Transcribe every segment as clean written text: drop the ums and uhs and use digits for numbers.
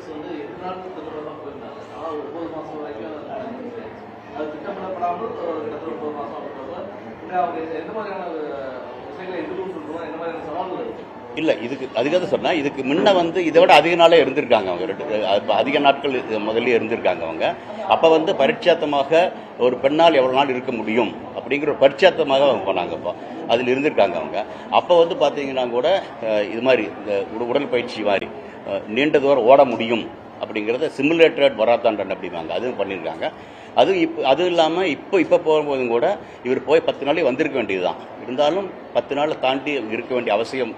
Pilots வந்து 8 நாட்கள் திட்டமிட தான் போயிருந்தாங்க. ஆனால் 9 மாதம் வரைக்கும் அது திட்டமிடப்படாமல் கிட்டத்தட்ட 9 மாதம் அப்படின்றப்ப அவங்க எந்த மாதிரியான விஷயங்களை எதிர்கொண்டு என்ன மாதிரியான சவால்கள் இருக்கு? இல்லை, அதுக்காக தான் சொன்னால், இதுக்கு முன்ன வந்து இதை விட அதிக நாளே இருந்திருக்காங்க அவங்க. அதிக நாட்கள் முதல்ல இருந்திருக்காங்க அவங்க. அப்போ வந்து பரிட்சாத்தமாக ஒரு பெண்ணால் எவ்வளோ நாள் இருக்க முடியும் அப்படிங்கிற ஒரு பரிட்சாத்தமாக அவங்க போனாங்க. இப்போ அதில் இருந்திருக்காங்க அவங்க. அப்போ வந்து பார்த்தீங்கன்னா கூட இது மாதிரி இந்த உடற்பயிற்சி மாதிரி நீண்ட தூரம் ஓட முடியும் அப்படிங்கிறத சிமுலேட்டட் மராத்தான் அப்படிம்பாங்க, அதுவும் பண்ணியிருக்காங்க. அதுவும் இல்லாமல் இப்போ போகும்போதும் கூட இவர் போய் 10 நாளே வந்திருக்க வேண்டியது தான். இருந்தாலும் 10 நாளை தாண்டி இருக்க வேண்டிய அவசியம்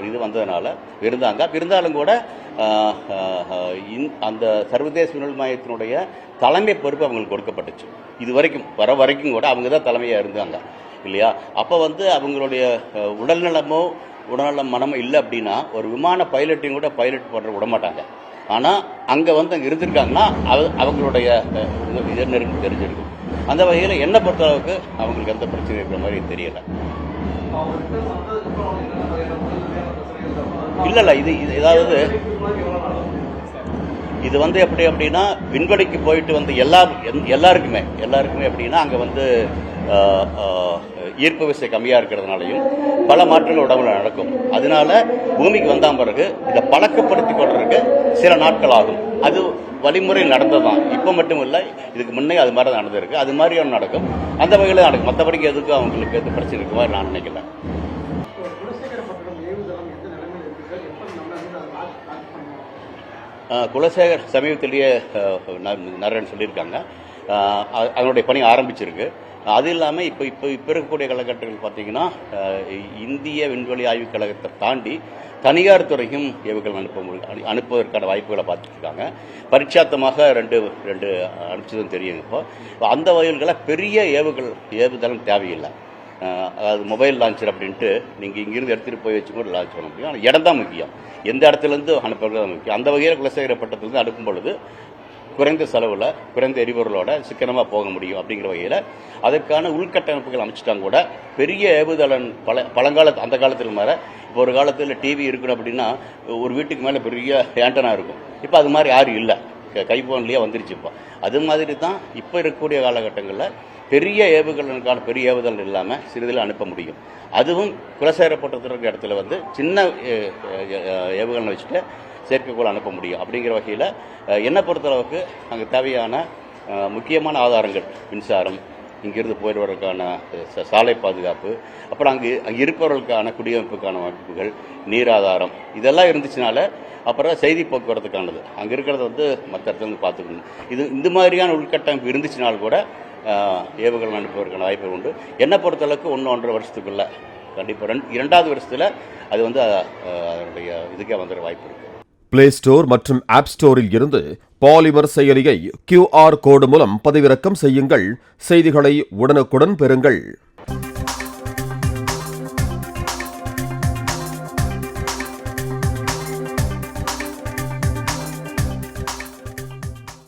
இது வந்ததுனால இருந்தாலும் கூட அந்த சர்வதேச விண்வெளி மையத்தினுடைய தலைமை பொறுப்பு அவங்களுக்கு கொடுக்கப்பட்டுச்சு. இது வரைக்கும் வரைக்கும் கூட அவங்க தான் தலைமையாக இருந்தாங்க இல்லையா? அப்போ வந்து அவங்களுடைய உடல்நலம் மனமோ இல்லை அப்படின்னா ஒரு விமான பைலட்டையும் கூட பைலட் பண்ணுற விடமாட்டாங்க. ஆனால் அங்கே வந்து அங்கே இருந்திருக்காங்கன்னா அவங்களுடைய இது தெரிஞ்சிருக்கு. அந்த வகையில் என்னை பொறுத்தளவுக்கு அவங்களுக்கு எந்த பிரச்சனை இருக்கிற மாதிரி தெரியலை. இல்லை, இது ஏதாவது இது வந்து எப்படி அப்படின்னா, விண்வெளிக்கு போயிட்டு வந்து எல்லாருக்குமே எப்படின்னா, அங்கே வந்து ஈர்ப்பு விசை கம்மியாக இருக்கிறதுனாலையும் பல மாற்றங்கள் உடம்புல நடக்கும். அதனால பூமிக்கு வந்த பிறகு இதை பழக்கப்படுத்தி கொள்றதுக்கு சில நாட்கள் ஆகும். அது வழிமுறை நடந்ததான். இப்போ மட்டும் இல்லை, இதுக்கு முன்னே அது மாதிரி தான் நடந்திருக்கு. அது மாதிரியான நடக்கும், அந்த வகையில் நடக்கும். மற்றபடிக்கு எதுக்கும் அவங்களுக்கு எது பிரச்சனை இருக்கு மாதிரி நான் நினைக்கல. குலசேகர் சமீபத்திலேயே நிறைய சொல்லியிருக்காங்க. அதனுடைய பணி ஆரம்பிச்சிருக்கு. அது இல்லாமல் இப்போ இருக்கக்கூடிய காலகட்டங்கள் பார்த்தீங்கன்னா, இந்திய விண்வெளி ஆய்வுக் கழகத்தை தாண்டி தனியார் துறையும் ஏவுகள் அனுப்புவதற்கான வாய்ப்புகளை பார்த்துட்டு இருக்காங்க. பரிட்சாத்தமாக ரெண்டு அனுப்பிச்சதும் தெரியும். இப்போ அந்த வகைகளை பெரிய ஏவுதளம் தேவையில்லை. அதாவது மொபைல் லான்ச்சர் அப்படின்ட்டு நீங்கள் இங்கிருந்து எடுத்துகிட்டு போய் வச்சு கூட லான்ச் பண்ண முடியும். ஆனால் இடம் தான் முக்கியம், எந்த இடத்துலேருந்து அனுப்புறது தான் முக்கியம். அந்த வகையில் குலசேகரப்பட்டத்துலேருந்து அனுப்பும் பொழுது குறைந்த செலவில் குறைந்த எரிபொருளோட சிக்கனமாக போக முடியும் அப்படிங்கிற வகையில் அதற்கான உள்கட்டமைப்புகள் அமைச்சிட்டாங்க. கூட பெரிய ஏவுதளம் பழங்காலத்து அந்த காலத்தில் மேலே இப்போ ஒரு காலத்தில் டிவி இருக்கணும் அப்படின்னா ஒரு வீட்டுக்கு மேலே பெரிய ஆண்டனா இருக்கும். இப்போ அது மாதிரி யாரும் இல்லை, கைபோன்லேயே வந்துருச்சு. இப்போ அது மாதிரி தான் இப்போ இருக்கக்கூடிய காலகட்டங்களில் பெரிய ஏவுகளுக்கான பெரிய ஏவுதல் இல்லாமல் சிறிதில் அனுப்ப முடியும். அதுவும் குலசேகரப்பட்டத்தில் இடத்துல வந்து சின்ன ஏவுகளை வச்சுட்டு செயற்கைக்கோள் அனுப்ப முடியும். அப்படிங்கிற வகையில் என்னை பொறுத்தளவுக்கு அங்கே தேவையான முக்கியமான ஆதாரங்கள், மின்சாரம், இங்கிருந்து போயிடுவதற்கான சாலை பாதுகாப்பு, அப்புறம் அங்கே இருப்பவர்களுக்கான குடியமைப்புக்கான வாய்ப்புகள், நீர் ஆதாரம், இதெல்லாம் இருந்துச்சுனால அப்புறம் செய்தி போக்குவரத்துக்கானது அங்கே இருக்கிறத வந்து மற்ற இடத்துல வந்து பார்த்துக்கணும். இந்த மாதிரியான உள்கட்டமைப்பு இருந்துச்சுனாலும் கூட ஏவுகள் அனுப்புவதற்கான வாய்ப்பு உண்டு. என்னை பொறுத்தளவுக்கு 1-1.5 வருஷத்துக்குள்ள கண்டிப்பாக 2வது வருஷத்தில் அது வந்து அதனுடைய இதுக்கே வந்துட வாய்ப்பு இருக்குது. பிளே ஸ்டோர் மற்றும் ஆப் ஸ்டோரில் இருந்து பாலிமர் செயலியை QR கோடு மூலம் பதிவிறக்கம் செய்யுங்கள். செய்திகளை உடனுக்குடன் பெறுங்கள்.